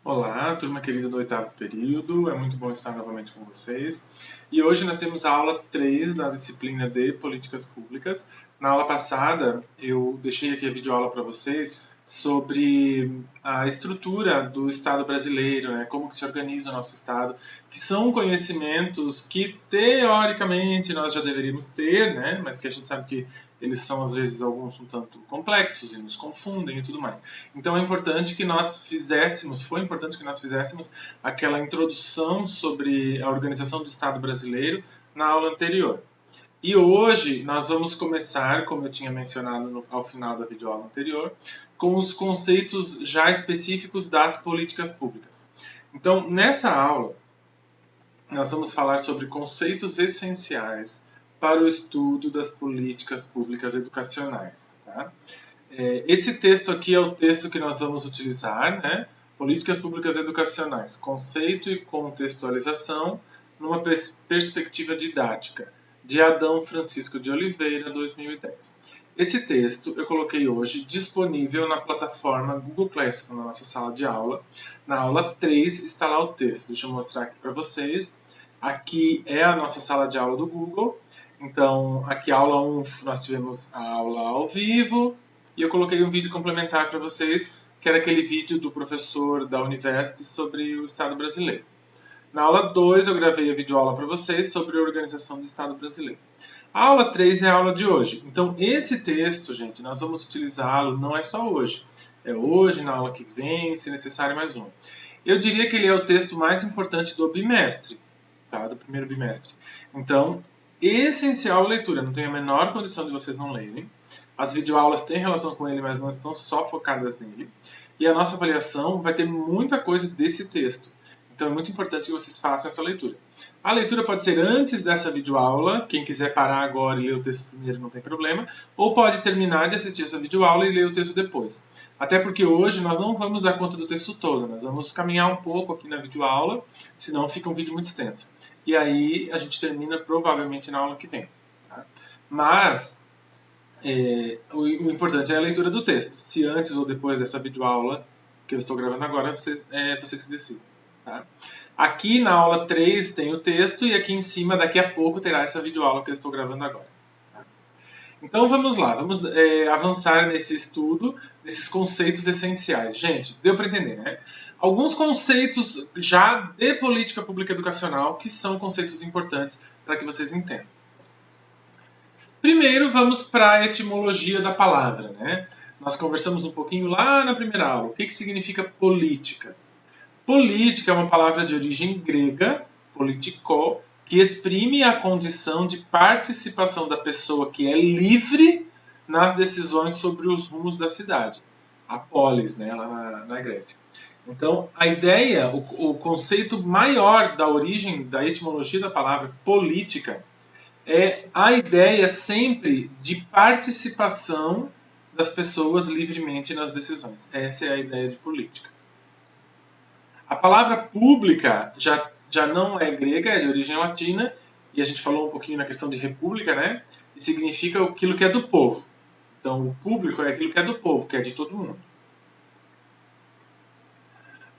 Olá, turma querida do oitavo período, é muito bom estar novamente com vocês. E hoje nós temos a aula 3 da disciplina de Políticas Públicas. Na aula passada, eu deixei aqui a videoaula para vocês sobre a estrutura do Estado brasileiro, né, como que se organiza o nosso Estado, que são conhecimentos que teoricamente nós já deveríamos ter, né, mas que a gente sabe que eles são às vezes alguns um tanto complexos e nos confundem e tudo mais. Então é importante que nós fizéssemos, foi importante que nós fizéssemos aquela introdução sobre a organização do Estado brasileiro na aula anterior. E hoje nós vamos começar, como eu tinha mencionado ao final da videoaula anterior, com os conceitos já específicos das políticas públicas. Então, nessa aula, nós vamos falar sobre conceitos essenciais para o estudo das políticas públicas educacionais. Tá? Esse texto aqui é o texto que nós vamos utilizar, né? Políticas Públicas Educacionais, Conceito e Contextualização numa Perspectiva Didática, de Adão Francisco de Oliveira, 2010. Esse texto eu coloquei hoje disponível na plataforma Google Classroom, na nossa sala de aula. Na aula 3 está lá o texto. Deixa eu mostrar aqui para vocês. Aqui é a nossa sala de aula do Google. Então, aqui aula 1 nós tivemos a aula ao vivo, e eu coloquei um vídeo complementar para vocês, que era aquele vídeo do professor da Univesp sobre o Estado brasileiro. Na aula 2 eu gravei a videoaula para vocês sobre a organização do Estado brasileiro. A aula 3 é a aula de hoje. Então esse texto, gente, nós vamos utilizá-lo não é só hoje. É hoje, na aula que vem, se necessário mais um. Eu diria que ele é o texto mais importante do bimestre, tá? Do primeiro bimestre. Então, essencial a leitura. Não tenho a menor condição de vocês não lerem. As videoaulas têm relação com ele, mas não estão só focadas nele. E a nossa avaliação vai ter muita coisa desse texto. Então é muito importante que vocês façam essa leitura. A leitura pode ser antes dessa videoaula, quem quiser parar agora e ler o texto primeiro não tem problema, ou pode terminar de assistir essa videoaula e ler o texto depois. Até porque hoje nós não vamos dar conta do texto todo, nós vamos caminhar um pouco aqui na videoaula, senão fica um vídeo muito extenso. E aí a gente termina provavelmente na aula que vem. Tá? Mas o importante é a leitura do texto. Se antes ou depois dessa videoaula que eu estou gravando agora, vocês que decidem. Tá? Aqui na aula 3 tem o texto e aqui em cima, daqui a pouco, terá essa videoaula que eu estou gravando agora. Tá? Então vamos lá, vamos avançar nesse estudo, desses conceitos essenciais. Gente, deu para entender, né? Alguns conceitos já de política pública educacional que são conceitos importantes para que vocês entendam. Primeiro, vamos para a etimologia da palavra, né? Nós conversamos um pouquinho lá na primeira aula. O que significa política? Política é uma palavra de origem grega, politikó, que exprime a condição de participação da pessoa que é livre nas decisões sobre os rumos da cidade. A polis, né, lá na Grécia. Então, a ideia, o conceito maior da origem, da etimologia da palavra política, é a ideia sempre de participação das pessoas livremente nas decisões. Essa é a ideia de política. A palavra pública já não é grega, é de origem latina, e a gente falou um pouquinho na questão de república, né? E significa aquilo que é do povo. Então, o público é aquilo que é do povo, que é de todo mundo.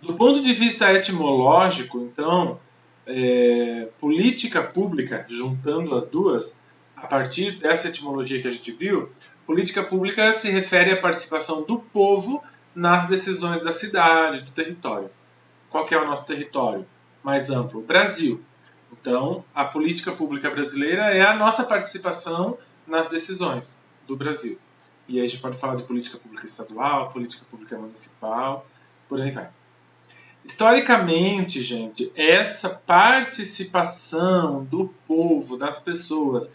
Do ponto de vista etimológico, então, política pública, juntando as duas, a partir dessa etimologia que a gente viu, política pública se refere à participação do povo nas decisões da cidade, do território. Qual que é o nosso território mais amplo? O Brasil. Então, a política pública brasileira é a nossa participação nas decisões do Brasil. E aí a gente pode falar de política pública estadual, política pública municipal, por aí vai. Historicamente, gente, essa participação do povo, das pessoas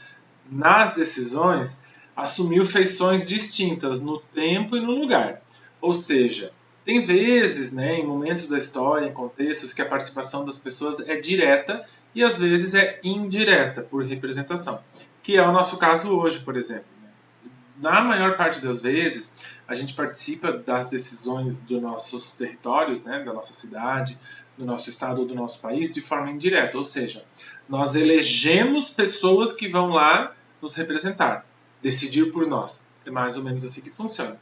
nas decisões, assumiu feições distintas no tempo e no lugar. Ou seja, tem vezes, né, em momentos da história, em contextos, que a participação das pessoas é direta e às vezes é indireta, por representação. Que é o nosso caso hoje, por exemplo. Na maior parte das vezes, a gente participa das decisões dos nossos territórios, né, da nossa cidade, do nosso estado ou do nosso país de forma indireta. Ou seja, nós elegemos pessoas que vão lá nos representar, decidir por nós. É mais ou menos assim que funciona.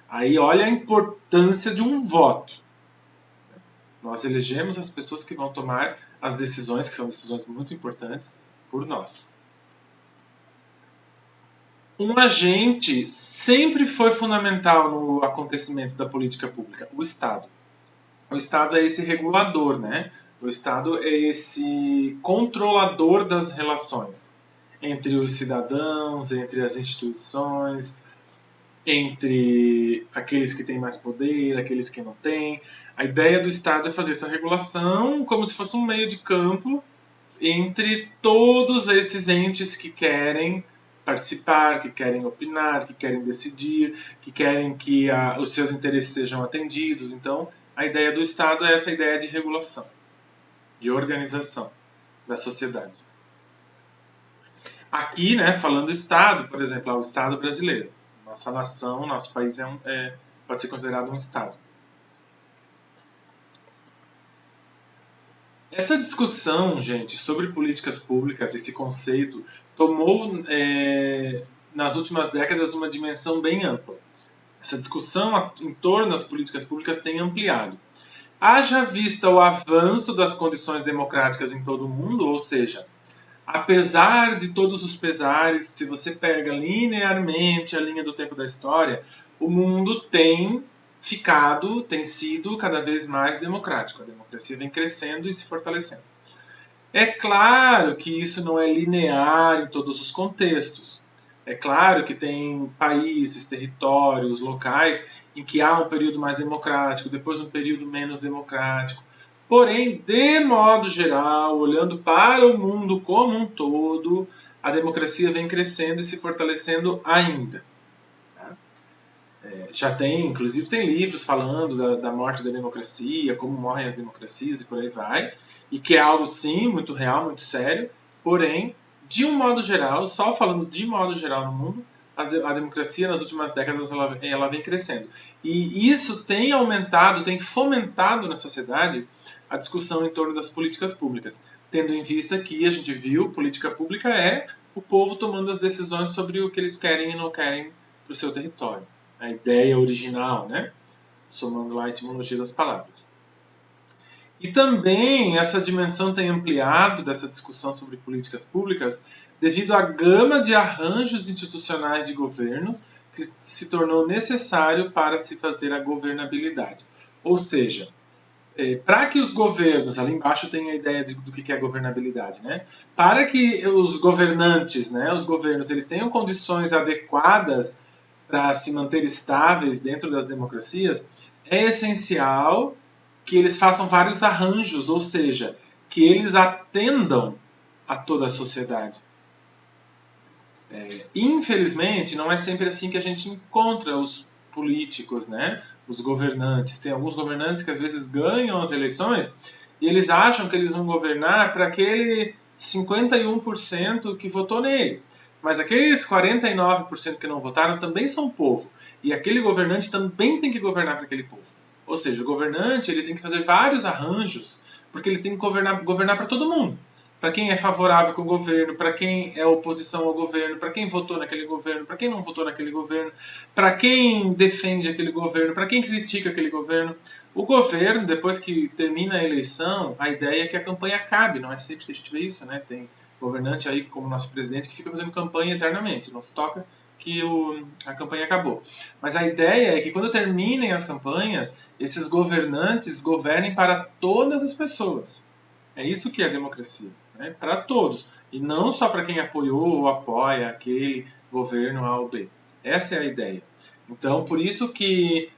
Aí olha a importância de um voto. Nós elegemos as pessoas que vão tomar as decisões, que são decisões muito importantes, por nós. Um agente sempre foi fundamental no acontecimento da política pública, o Estado. O Estado é esse regulador, né? O Estado é esse controlador das relações entre os cidadãos, entre as instituições, entre aqueles que têm mais poder, aqueles que não têm. A ideia do Estado é fazer essa regulação como se fosse um meio de campo entre todos esses entes que querem participar, que querem opinar, que querem decidir, que querem que os seus interesses sejam atendidos. Então, a ideia do Estado é essa ideia de regulação, de organização da sociedade. Aqui, né, falando do Estado, por exemplo, o Estado brasileiro. Nossa nação, nosso país pode ser considerado um Estado. Essa discussão, gente, sobre políticas públicas, esse conceito, tomou nas últimas décadas uma dimensão bem ampla. Essa discussão em torno das políticas públicas tem ampliado. Haja vista o avanço das condições democráticas em todo o mundo, ou seja, apesar de todos os pesares, se você pega linearmente a linha do tempo da história, o mundo tem sido cada vez mais democrático. A democracia vem crescendo e se fortalecendo. É claro que isso não é linear em todos os contextos. É claro que tem países, territórios, locais em que há um período mais democrático, depois um período menos democrático. Porém, de modo geral, olhando para o mundo como um todo, a democracia vem crescendo e se fortalecendo ainda. Inclusive tem livros falando da morte da democracia, como morrem as democracias e por aí vai, e que é algo sim, muito real, muito sério, porém, de um modo geral, só falando de modo geral no mundo, a democracia nas últimas décadas ela vem crescendo. E isso tem aumentado, tem fomentado na sociedade a discussão em torno das políticas públicas, tendo em vista que a gente viu, política pública é o povo tomando as decisões sobre o que eles querem e não querem para o seu território. A ideia original, né? Somando lá a etimologia das palavras. E também essa dimensão tem ampliado dessa discussão sobre políticas públicas devido à gama de arranjos institucionais de governos que se tornou necessário para se fazer a governabilidade. Ou seja, para que os governos, ali embaixo tem a ideia do que é governabilidade, né? Para que os governantes, né, os governos, eles tenham condições adequadas para se manter estáveis dentro das democracias, é essencial que eles façam vários arranjos, ou seja, que eles atendam a toda a sociedade. Infelizmente, não é sempre assim que a gente encontra os políticos, né? Os governantes. Tem alguns governantes que às vezes ganham as eleições e eles acham que eles vão governar para aquele 51% que votou nele. Mas aqueles 49% que não votaram também são povo. E aquele governante também tem que governar para aquele povo. Ou seja, o governante ele tem que fazer vários arranjos, porque ele tem que governar para todo mundo. Para quem é favorável com o governo, para quem é oposição ao governo, para quem votou naquele governo, para quem não votou naquele governo, para quem defende aquele governo, para quem critica aquele governo. O governo, depois que termina a eleição, a ideia é que a campanha acabe. Não é sempre que a gente vê isso, né? Tem governante aí, como nosso presidente, que fica fazendo campanha eternamente. Não se toca que a campanha acabou. Mas a ideia é que quando terminem as campanhas, esses governantes governem para todas as pessoas. É isso que é a democracia, né? Para todos. E não só para quem apoiou ou apoia aquele governo A ou B. Essa é a ideia. Então, por isso que,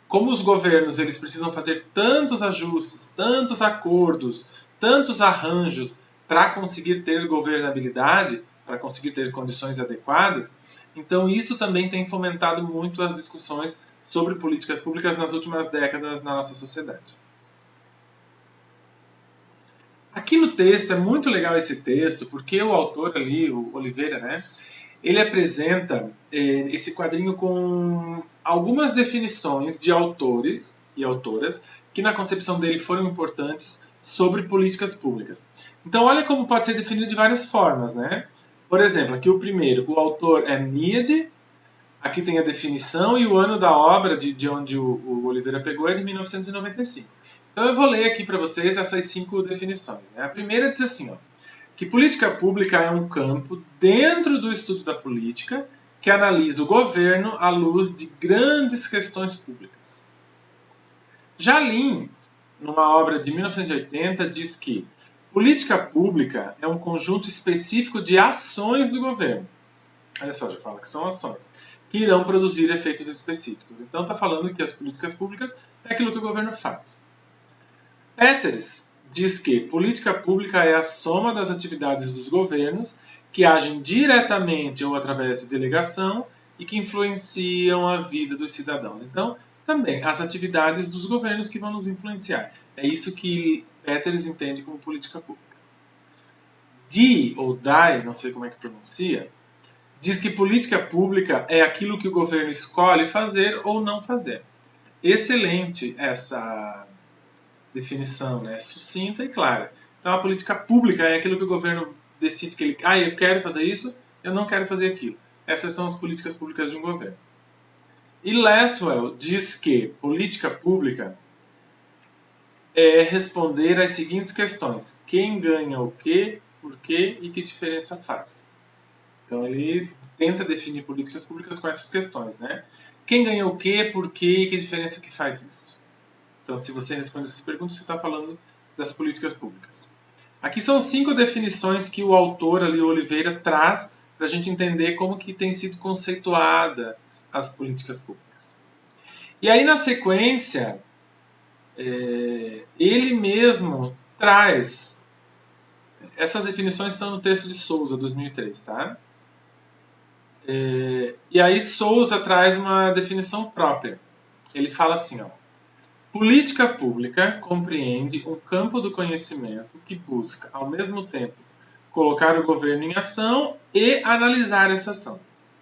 como os governos eles precisam fazer tantos ajustes, tantos acordos, tantos arranjos para conseguir ter governabilidade, para conseguir ter condições adequadas, então isso também tem fomentado muito as discussões sobre políticas públicas nas últimas décadas na nossa sociedade. Aqui no texto, é muito legal esse texto, porque o autor ali, o Oliveira, né, ele apresenta esse quadrinho com algumas definições de autores e autoras que na concepção dele foram importantes sobre políticas públicas. Então olha como pode ser definido de várias formas, né? Por exemplo, aqui o primeiro, o autor é Mead, Aqui tem a definição e o ano da obra de onde o Oliveira pegou é de 1995. Então eu vou ler aqui para vocês essas 5 definições. Né? A primeira diz assim, ó, que política pública é um campo dentro do estudo da política que analisa o governo à luz de grandes questões públicas. Já Lin, numa obra de 1980, diz que política pública é um conjunto específico de ações do governo. Olha só, já fala que são ações que irão produzir efeitos específicos. Então está falando que as políticas públicas é aquilo que o governo faz. Peters diz que política pública é a soma das atividades dos governos que agem diretamente ou através de delegação e que influenciam a vida dos cidadãos. Então, também as atividades dos governos que vão nos influenciar. É isso que Peters entende como política pública. Dye, ou Dye, não sei como é que pronuncia, diz que política pública é aquilo que o governo escolhe fazer ou não fazer. Excelente essa definição, né? Sucinta e clara. Então, a política pública é aquilo que o governo decide que ele... eu quero fazer isso, eu não quero fazer aquilo. Essas são as políticas públicas de um governo. E Lasswell diz que política pública é responder às seguintes questões. Quem ganha o quê, por quê e que diferença faz? Então, ele tenta definir políticas públicas com essas questões, né? Quem ganha o quê, por quê e que diferença que faz isso? Então, se você responde essas perguntas, você está falando das políticas públicas. Aqui são 5 definições que o autor ali, Oliveira, traz para a gente entender como que tem sido conceituadas as políticas públicas. E aí, na sequência, ele mesmo traz... Essas definições estão no texto de Souza, 2003, tá? E aí Souza traz uma definição própria. Ele fala assim, ó, política pública compreende um campo do conhecimento que busca, ao mesmo tempo, colocar o governo em ação e analisar essa ação.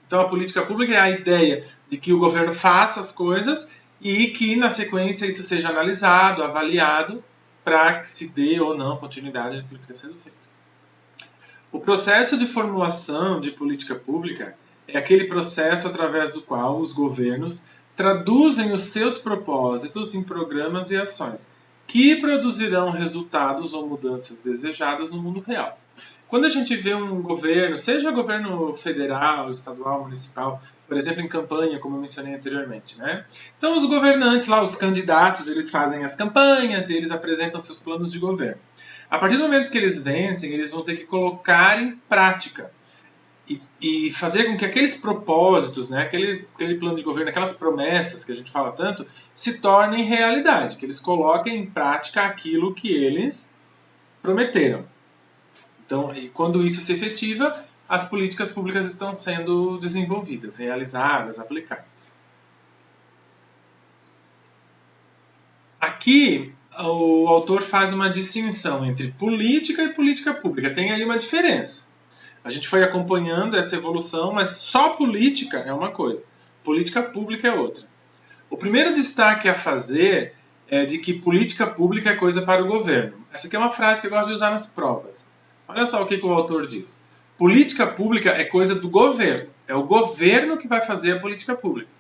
Então, a política pública é a ideia de que o governo faça as coisas e que, na sequência, isso seja analisado, avaliado, para que se dê ou não continuidade àquilo que está sendo feito. O processo de formulação de política pública é aquele processo através do qual os governos traduzem os seus propósitos em programas e ações, que produzirão resultados ou mudanças desejadas no mundo real. Quando a gente vê um governo, seja governo federal, estadual, municipal, por exemplo, em campanha, como eu mencionei anteriormente, né? Então, os governantes lá, os candidatos, eles fazem as campanhas e eles apresentam seus planos de governo. A partir do momento que eles vencem, eles vão ter que colocar em prática e fazer com que aqueles propósitos, né, aquele plano de governo, aquelas promessas que a gente fala tanto, se tornem realidade, que eles coloquem em prática aquilo que eles prometeram. Então, quando isso se efetiva, as políticas públicas estão sendo desenvolvidas, realizadas, aplicadas. Aqui, o autor faz uma distinção entre política e política pública. Tem aí uma diferença. A gente foi acompanhando essa evolução, mas só política é uma coisa, política pública é outra. O primeiro destaque a fazer é de que política pública é coisa para o governo. Essa aqui é uma frase que eu gosto de usar nas provas. Olha só o que o autor diz. Política pública é coisa do governo. É o governo que vai fazer a política pública.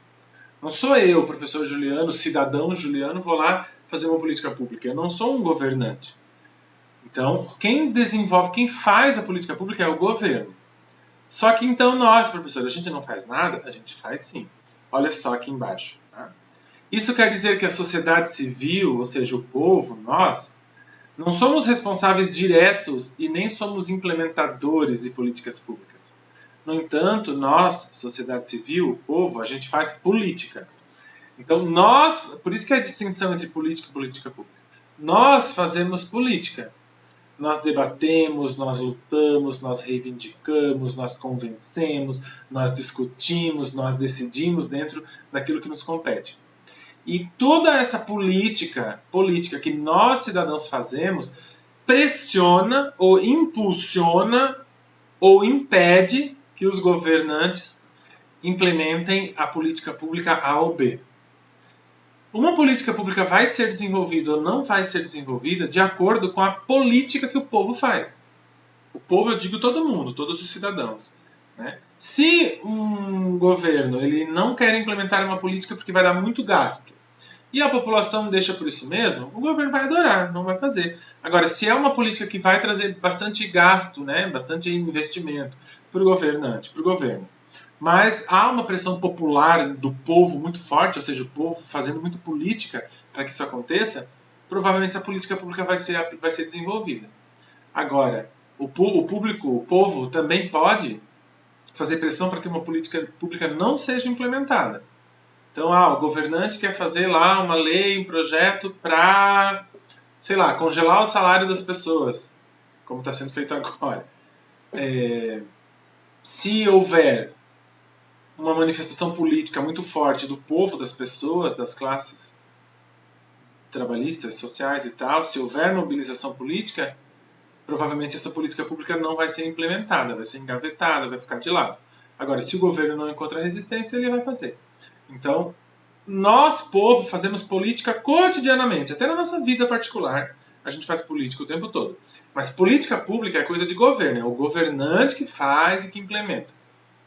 Não sou eu, professor Juliano, cidadão Juliano, vou lá fazer uma política pública. Eu não sou um governante. Então, quem desenvolve, quem faz a política pública é o governo. Só que então nós, professor, a gente não faz nada? A gente faz sim. Olha só aqui embaixo. Tá? Isso quer dizer que a sociedade civil, ou seja, o povo, nós, não somos responsáveis diretos e nem somos implementadores de políticas públicas. No entanto, nós, sociedade civil, o povo, a gente faz política. Então, nós, por isso que é a distinção entre política e política pública. Nós fazemos política. Nós debatemos, nós lutamos, nós reivindicamos, nós convencemos, nós discutimos, nós decidimos dentro daquilo que nos compete. E toda essa política que nós cidadãos fazemos pressiona ou impulsiona ou impede que os governantes implementem a política pública A ou B. Uma política pública vai ser desenvolvida ou não vai ser desenvolvida de acordo com a política que o povo faz. O povo, eu digo todo mundo, todos os cidadãos. né? Se um governo ele não quer implementar uma política porque vai dar muito gasto, e a população deixa por isso mesmo, o governo vai adorar, não vai fazer. Agora, se é uma política que vai trazer bastante gasto, né, bastante investimento para o governante, para o governo, mas há uma pressão popular do povo muito forte, ou seja, o povo fazendo muita política para que isso aconteça, provavelmente essa política pública vai ser desenvolvida. Agora, o povo também pode fazer pressão para que uma política pública não seja implementada. Então, o governante quer fazer lá uma lei, um projeto para, sei lá, congelar o salário das pessoas, como está sendo feito agora. Se houver uma manifestação política muito forte do povo, das pessoas, das classes trabalhistas, sociais e tal, se houver mobilização política, provavelmente essa política pública não vai ser implementada, vai ser engavetada, vai ficar de lado. Agora, se o governo não encontra resistência, ele vai fazer. Então, nós, povo, fazemos política cotidianamente, até na nossa vida particular, a gente faz política o tempo todo. Mas política pública é coisa de governo, é o governante que faz e que implementa.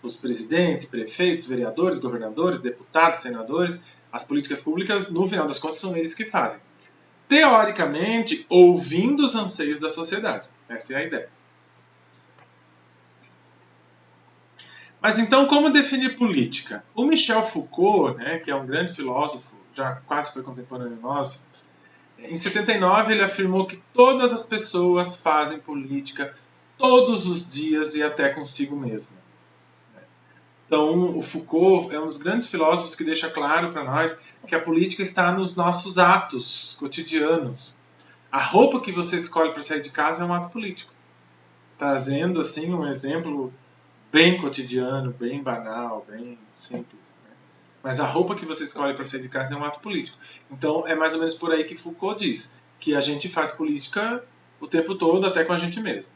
Os presidentes, prefeitos, vereadores, governadores, deputados, senadores, as políticas públicas, no final das contas, são eles que fazem. Teoricamente, ouvindo os anseios da sociedade. Essa é a ideia. Mas então, como definir política? O Michel Foucault, né, que é um grande filósofo, já quase foi contemporâneo nosso, em 79 ele afirmou que todas as pessoas fazem política todos os dias e até consigo mesmas. Então, o Foucault é um dos grandes filósofos que deixa claro para nós que a política está nos nossos atos cotidianos. A roupa que você escolhe para sair de casa é um ato político. Trazendo, assim, um exemplo bem cotidiano, bem banal, bem simples. Né? Mas a roupa que você escolhe para sair de casa é um ato político. Então, é mais ou menos por aí que Foucault diz que a gente faz política o tempo todo, até com a gente mesmo.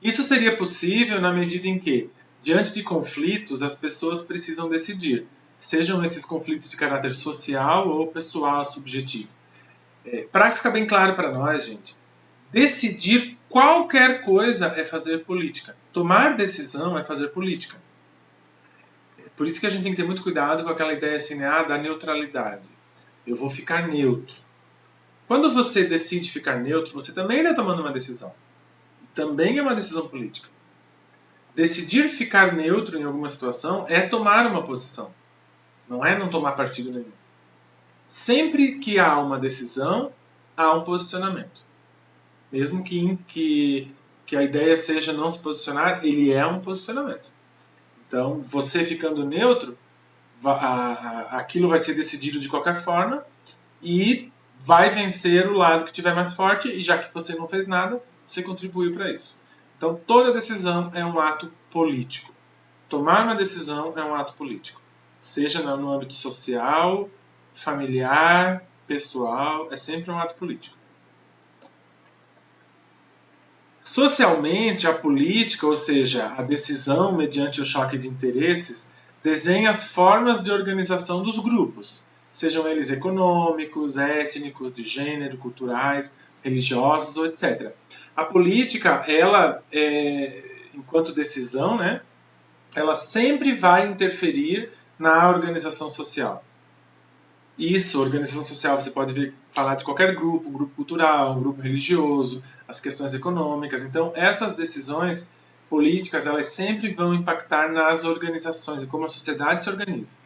Isso seria possível na medida em que, diante de conflitos, as pessoas precisam decidir, sejam esses conflitos de caráter social ou pessoal, subjetivo. Para ficar bem claro para nós, gente, decidir qualquer coisa é fazer política. Tomar decisão é fazer política. Por isso que a gente tem que ter muito cuidado com aquela ideia assim, da neutralidade. Eu vou ficar neutro. Quando você decide ficar neutro, você também está tomando uma decisão. E também é uma decisão política. Decidir ficar neutro em alguma situação é tomar uma posição. Não é não tomar partido nenhum. Sempre que há uma decisão, há um posicionamento. Mesmo que a ideia seja não se posicionar, ele é um posicionamento. Então, você ficando neutro, aquilo vai ser decidido de qualquer forma e vai vencer o lado que tiver mais forte, e já que você não fez nada, você contribuiu para isso. Então, toda decisão é um ato político. Tomar uma decisão é um ato político. Seja no âmbito social, familiar, pessoal, é sempre um ato político. Socialmente, a política, ou seja, a decisão mediante o choque de interesses, desenha as formas de organização dos grupos, sejam eles econômicos, étnicos, de gênero, culturais, religiosos, ou etc. A política, ela, enquanto decisão, né, ela sempre vai interferir na organização social. Isso, organização social, você pode falar de qualquer grupo, um grupo cultural, um grupo religioso, as questões econômicas. Então, essas decisões políticas, elas sempre vão impactar nas organizações e como a sociedade se organiza.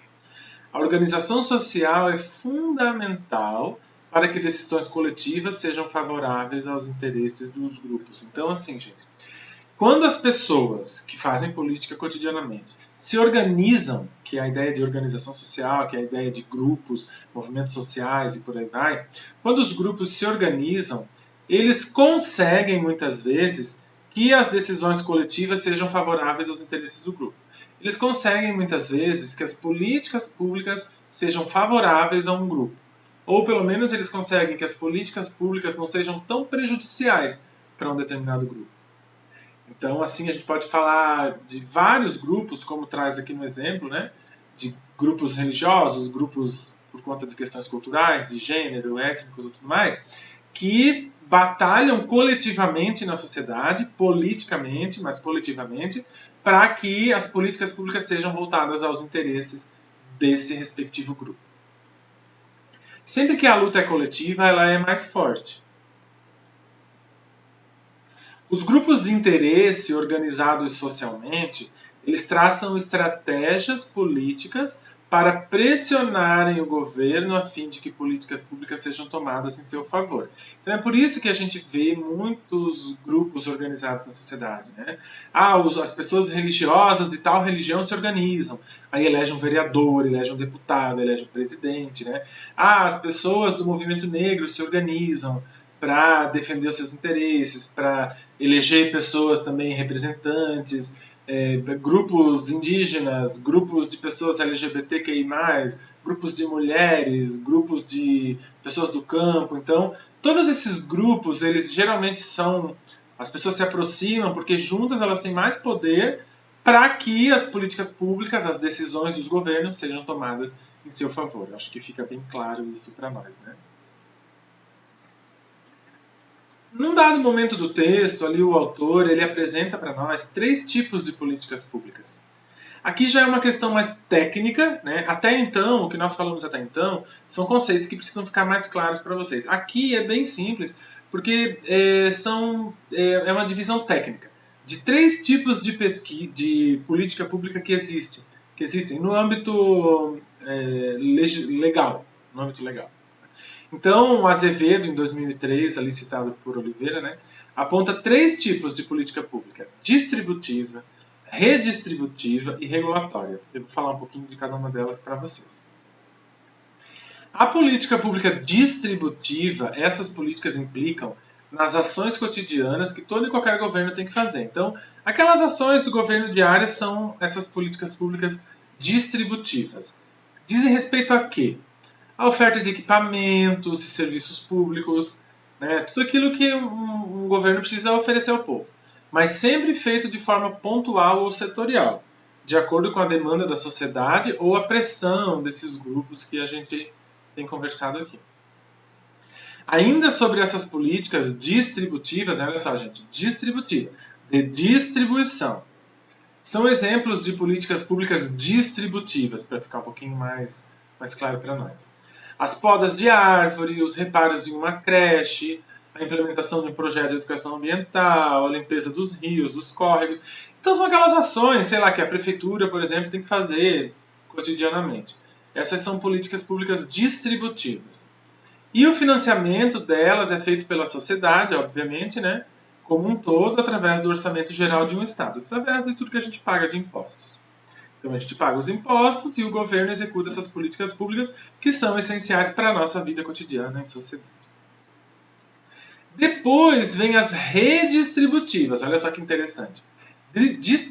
A organização social é fundamental para que decisões coletivas sejam favoráveis aos interesses dos grupos. Então, assim, gente, quando as pessoas que fazem política cotidianamente se organizam, que é a ideia de organização social, que é a ideia de grupos, movimentos sociais e por aí vai, quando os grupos se organizam, eles conseguem muitas vezes que as decisões coletivas sejam favoráveis aos interesses do grupo. Eles conseguem muitas vezes que as políticas públicas sejam favoráveis a um grupo. Ou pelo menos eles conseguem que as políticas públicas não sejam tão prejudiciais para um determinado grupo. Então, assim, a gente pode falar de vários grupos, como traz aqui no exemplo, né? De grupos religiosos, grupos por conta de questões culturais, de gênero, étnicos e tudo mais, que batalham coletivamente na sociedade, politicamente, mas coletivamente, para que as políticas públicas sejam voltadas aos interesses desse respectivo grupo. Sempre que a luta é coletiva, ela é mais forte. Os grupos de interesse organizados socialmente, eles traçam estratégias políticas para pressionarem o governo a fim de que políticas públicas sejam tomadas em seu favor. Então é por isso que a gente vê muitos grupos organizados na sociedade, né? As pessoas religiosas de tal religião se organizam, aí elege um vereador, elege um deputado, elege um presidente, né? As pessoas do movimento negro se organizam para defender os seus interesses, para eleger pessoas também representantes, grupos indígenas, grupos de pessoas LGBTQI+, grupos de mulheres, grupos de pessoas do campo. Então, todos esses grupos, eles geralmente são... As pessoas se aproximam porque juntas elas têm mais poder para que as políticas públicas, as decisões dos governos sejam tomadas em seu favor. Acho que fica bem claro isso para nós, né? Num dado momento do texto, ali o autor ele apresenta para nós 3 tipos de políticas públicas. Aqui já é uma questão mais técnica, né? Até então, o que nós falamos até então, são conceitos que precisam ficar mais claros para vocês. Aqui é bem simples, porque é uma divisão técnica de 3 tipos de pesquisa, de política pública que existem no âmbito legal, no âmbito legal. Então, o Azevedo, em 2003, ali citado por Oliveira, né, aponta 3 tipos de política pública: distributiva, redistributiva e regulatória. Eu vou falar um pouquinho de cada uma delas para vocês. A política pública distributiva, essas políticas implicam nas ações cotidianas que todo e qualquer governo tem que fazer. Então, aquelas ações do governo diárias são essas políticas públicas distributivas. Dizem respeito a quê? A oferta de equipamentos e serviços públicos, né? Tudo aquilo que um governo precisa oferecer ao povo, mas sempre feito de forma pontual ou setorial, de acordo com a demanda da sociedade ou a pressão desses grupos que a gente tem conversado aqui. Ainda sobre essas políticas distributivas, olha só, gente, distributiva, de distribuição. São exemplos de políticas públicas distributivas, para ficar um pouquinho mais claro para nós. As podas de árvore, os reparos em uma creche, a implementação de um projeto de educação ambiental, a limpeza dos rios, dos córregos. Então são aquelas ações, sei lá, que a prefeitura, por exemplo, tem que fazer cotidianamente. Essas são políticas públicas distributivas. E o financiamento delas é feito pela sociedade, obviamente, né, como um todo, através do orçamento geral de um Estado, através de tudo que a gente paga de impostos. Então a gente paga os impostos e o governo executa essas políticas públicas que são essenciais para a nossa vida cotidiana em sociedade. Depois vem as redistributivas, olha só que interessante.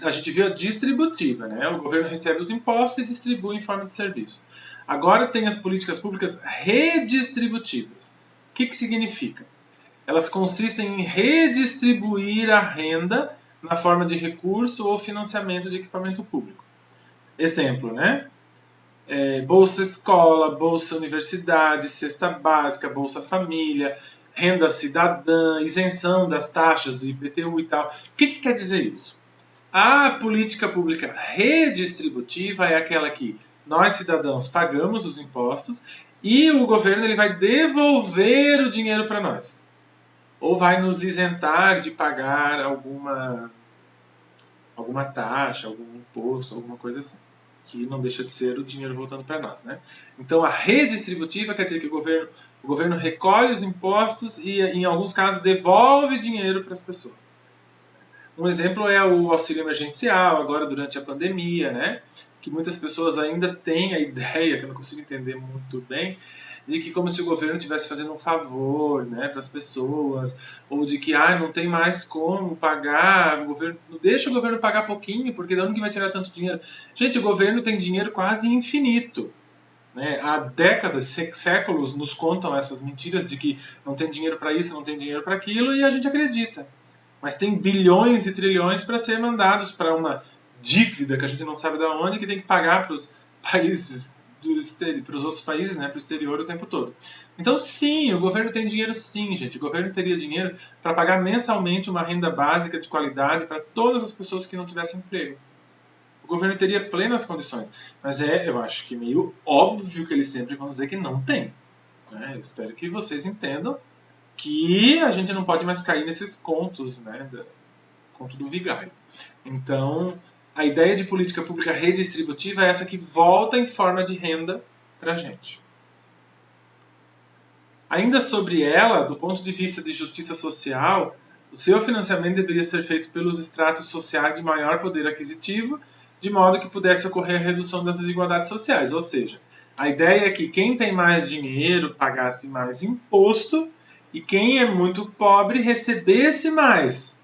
A gente viu a distributiva, né? O governo recebe os impostos e distribui em forma de serviço. Agora tem as políticas públicas redistributivas. O que significa? Elas consistem em redistribuir a renda na forma de recurso ou financiamento de equipamento público. Exemplo, né? Bolsa Escola, Bolsa Universidade, Cesta Básica, Bolsa Família, Renda Cidadã, isenção das taxas do IPTU e tal. O que quer dizer isso? A política pública redistributiva é aquela que nós, cidadãos, pagamos os impostos e o governo ele vai devolver o dinheiro para nós. Ou vai nos isentar de pagar alguma taxa, algum imposto, alguma coisa assim, que não deixa de ser o dinheiro voltando para nós, né? Então a redistributiva quer dizer que o governo recolhe os impostos e em alguns casos devolve dinheiro para as pessoas. Um exemplo é o auxílio emergencial, agora durante a pandemia, né? Que muitas pessoas ainda têm a ideia, que eu não consigo entender muito bem, de que como se o governo estivesse fazendo um favor, né, para as pessoas, ou de que não tem mais como pagar, o governo, deixa o governo pagar pouquinho, porque de onde que vai tirar tanto dinheiro? Gente, o governo tem dinheiro quase infinito. Né? Há décadas, séculos nos contam essas mentiras de que não tem dinheiro para isso, não tem dinheiro para aquilo, e a gente acredita. Mas tem bilhões e trilhões para ser mandados para uma dívida que a gente não sabe de onde, que tem que pagar para os países para os outros países, né, para o exterior o tempo todo. Então, sim, o governo tem dinheiro, sim, gente. O governo teria dinheiro para pagar mensalmente uma renda básica de qualidade para todas as pessoas que não tivessem emprego. O governo teria plenas condições. Mas eu acho que meio óbvio que eles sempre vão dizer que não tem. Né? Eu espero que vocês entendam que a gente não pode mais cair nesses contos, né, conto do vigário. Então, a ideia de política pública redistributiva é essa que volta em forma de renda para a gente. Ainda sobre ela, do ponto de vista de justiça social, o seu financiamento deveria ser feito pelos estratos sociais de maior poder aquisitivo, de modo que pudesse ocorrer a redução das desigualdades sociais. Ou seja, a ideia é que quem tem mais dinheiro pagasse mais imposto e quem é muito pobre recebesse mais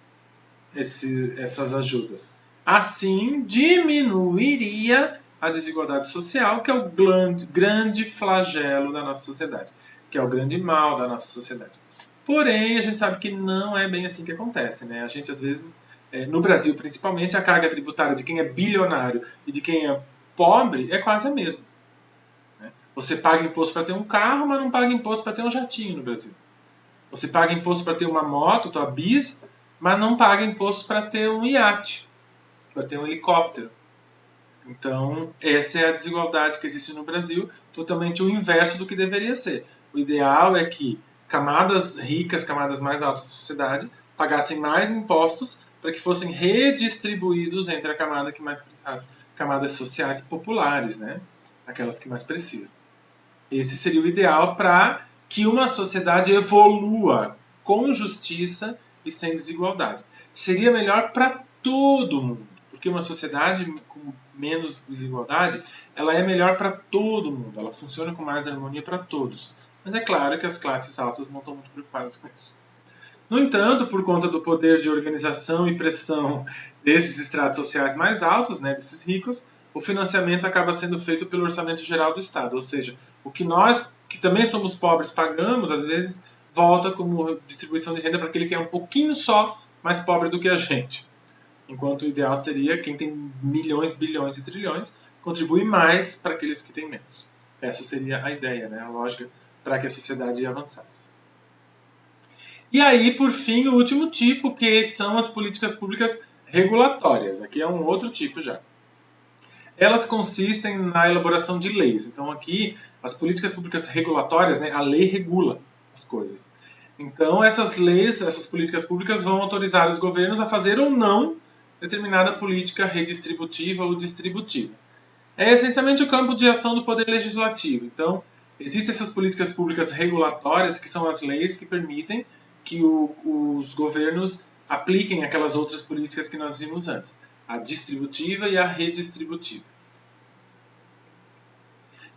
essas ajudas. Assim, diminuiria a desigualdade social, que é o grande flagelo da nossa sociedade, que é o grande mal da nossa sociedade. Porém, a gente sabe que não é bem assim que acontece. Né? A gente, às vezes, no Brasil principalmente, a carga tributária de quem é bilionário e de quem é pobre é quase a mesma. Né? Você paga imposto para ter um carro, mas não paga imposto para ter um jatinho no Brasil. Você paga imposto para ter uma moto, tua bis, mas não paga imposto para ter um iate, para ter um helicóptero. Então, essa é a desigualdade que existe no Brasil, totalmente o inverso do que deveria ser. O ideal é que camadas ricas, camadas mais altas da sociedade, pagassem mais impostos para que fossem redistribuídos entre a camada que mais, as camadas sociais populares, né? Aquelas que mais precisam. Esse seria o ideal para que uma sociedade evolua com justiça e sem desigualdade. Seria melhor para todo mundo, porque uma sociedade com menos desigualdade, ela é melhor para todo mundo, ela funciona com mais harmonia para todos. Mas é claro que as classes altas não estão muito preocupadas com isso. No entanto, por conta do poder de organização e pressão desses estratos sociais mais altos, né, desses ricos, o financiamento acaba sendo feito pelo Orçamento Geral do Estado. Ou seja, o que nós, que também somos pobres, pagamos, às vezes, volta como distribuição de renda para aquele que é um pouquinho só mais pobre do que a gente. Enquanto o ideal seria quem tem milhões, bilhões e trilhões, contribui mais para aqueles que têm menos. Essa seria a ideia, né, a lógica para que a sociedade avançasse. E aí, por fim, o último tipo, que são as políticas públicas regulatórias. Aqui é um outro tipo já. Elas consistem na elaboração de leis. Então, aqui, as políticas públicas regulatórias, né, a lei regula as coisas. Então, essas leis, essas políticas públicas vão autorizar os governos a fazer ou não determinada política redistributiva ou distributiva. É essencialmente o campo de ação do poder legislativo. Então, existem essas políticas públicas regulatórias, que são as leis que permitem que os governos apliquem aquelas outras políticas que nós vimos antes, a distributiva e a redistributiva.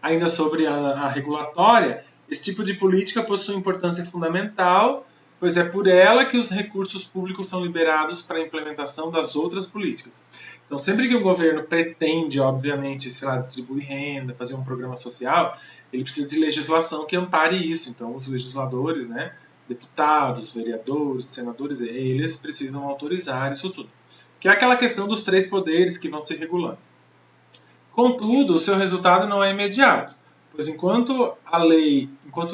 Ainda sobre a regulatória, esse tipo de política possui importância fundamental, pois é por ela que os recursos públicos são liberados para a implementação das outras políticas. Então, sempre que o governo pretende, obviamente, sei lá, distribuir renda, fazer um programa social, ele precisa de legislação que ampare isso. Então, os legisladores, né, deputados, vereadores, senadores, eles precisam autorizar isso tudo. Que é aquela questão dos três poderes que vão se regulando. Contudo, o seu resultado não é imediato, pois enquanto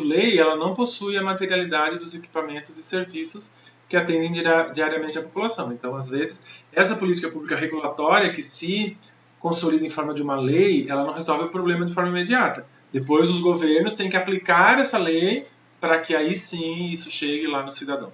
lei, ela não possui a materialidade dos equipamentos e serviços que atendem diariamente a população. Então, às vezes, essa política pública regulatória que se consolida em forma de uma lei, ela não resolve o problema de forma imediata. Depois, os governos têm que aplicar essa lei para que aí sim isso chegue lá no cidadão.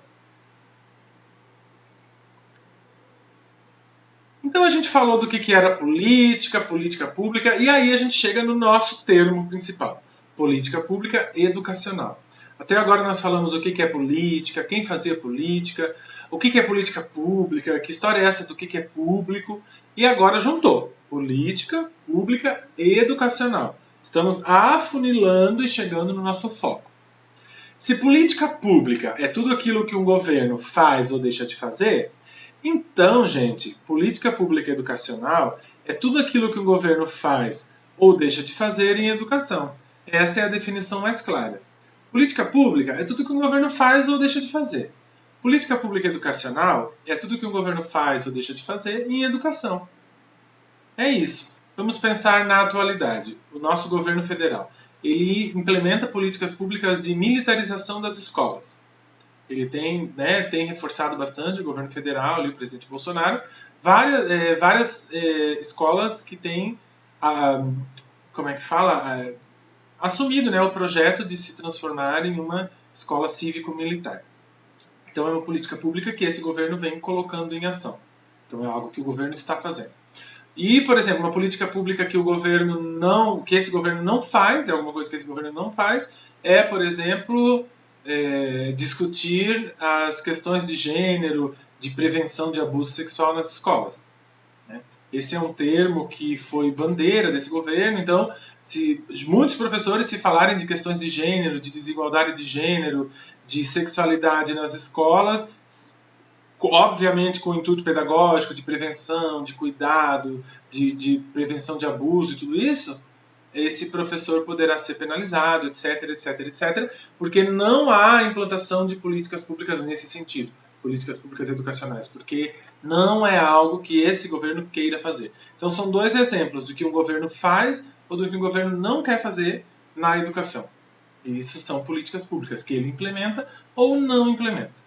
Então a gente falou do que era política pública, e aí a gente chega no nosso termo principal, política pública educacional. Até agora nós falamos o que é política, quem fazia política, o que é política pública, que história é essa do que é público, e agora juntou política pública e educacional. Estamos afunilando e chegando no nosso foco. Se política pública é tudo aquilo que um governo faz ou deixa de fazer, então, gente, política pública educacional é tudo aquilo que o governo faz ou deixa de fazer em educação. Essa é a definição mais clara. Política pública é tudo que o governo faz ou deixa de fazer. Política pública educacional é tudo que o governo faz ou deixa de fazer em educação. É isso. Vamos pensar na atualidade. O nosso governo federal, ele implementa políticas públicas de militarização das escolas. Ele tem reforçado bastante, o governo federal, ali, o presidente Bolsonaro, várias escolas que têm, como é que fala, assumido, né, o projeto de se transformar em uma escola cívico-militar. Então é uma política pública que esse governo vem colocando em ação. Então é algo que o governo está fazendo. E, por exemplo, uma política pública que esse governo não faz, é alguma coisa que esse governo não faz, é, por exemplo, discutir as questões de gênero, de prevenção de abuso sexual nas escolas. Esse é um termo que foi bandeira desse governo, então, se muitos professores se falarem de questões de gênero, de desigualdade de gênero, de sexualidade nas escolas, obviamente com o intuito pedagógico, de prevenção, de cuidado, de prevenção de abuso e tudo isso, esse professor poderá ser penalizado, etc, etc, etc, porque não há implantação de políticas públicas nesse sentido, políticas públicas educacionais, porque não é algo que esse governo queira fazer. Então são dois exemplos do que um governo faz ou do que um governo não quer fazer na educação. E isso são políticas públicas que ele implementa ou não implementa.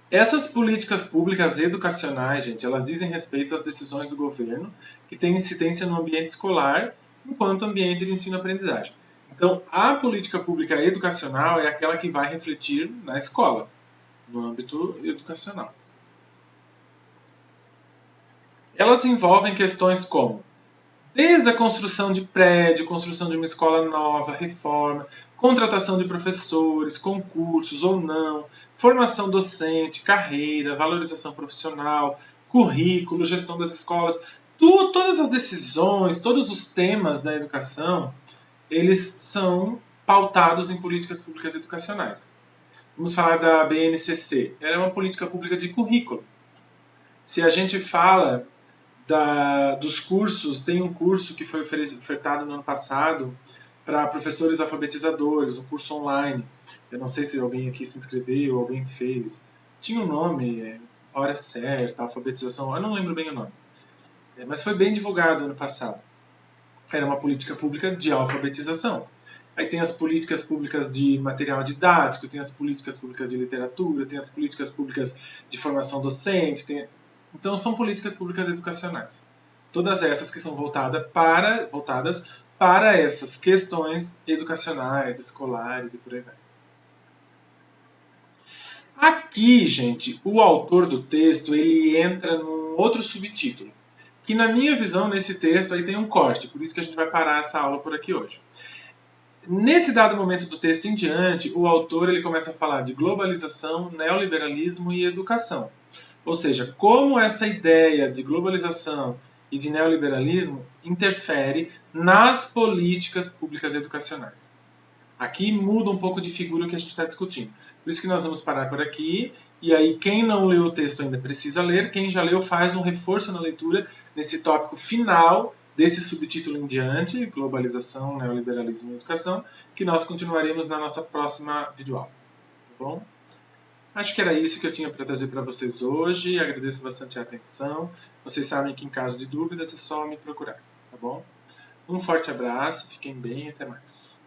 Essas políticas públicas educacionais, gente, elas dizem respeito às decisões do governo que têm incidência no ambiente escolar enquanto ambiente de ensino-aprendizagem. Então, a política pública educacional é aquela que vai refletir na escola, no âmbito educacional. Elas envolvem questões como desde a construção de prédio, construção de uma escola nova, reforma, contratação de professores, concursos ou não, formação docente, carreira, valorização profissional, currículo, gestão das escolas. Todas as decisões, todos os temas da educação, eles são pautados em políticas públicas educacionais. Vamos falar da BNCC. Ela é uma política pública de currículo. Se a gente fala dos cursos, tem um curso que foi ofertado no ano passado para professores alfabetizadores, um curso online. Eu não sei se alguém aqui se inscreveu ou alguém fez. Tinha um nome, Hora Certa, Alfabetização, eu não lembro bem o nome. Mas foi bem divulgado ano passado. Era uma política pública de alfabetização. Aí tem as políticas públicas de material didático, tem as políticas públicas de literatura, tem as políticas públicas de formação docente, então são políticas públicas educacionais. Todas essas que são voltadas para essas questões educacionais, escolares e por aí vai. Aqui, gente, o autor do texto ele entra num outro subtítulo, que na minha visão nesse texto aí tem um corte, por isso que a gente vai parar essa aula por aqui hoje. Nesse dado momento do texto em diante, o autor ele começa a falar de globalização, neoliberalismo e educação. Ou seja, como essa ideia de globalização e de neoliberalismo interfere nas políticas públicas educacionais. Aqui muda um pouco de figura o que a gente está discutindo. Por isso que nós vamos parar por aqui. E aí, quem não leu o texto ainda precisa ler. Quem já leu faz um reforço na leitura nesse tópico final desse subtítulo em diante, globalização, neoliberalismo e educação, que nós continuaremos na nossa próxima videoaula. Tá bom? Acho que era isso que eu tinha para trazer para vocês hoje. Agradeço bastante a atenção. Vocês sabem que em caso de dúvidas é só me procurar, tá bom? Um forte abraço, fiquem bem e até mais.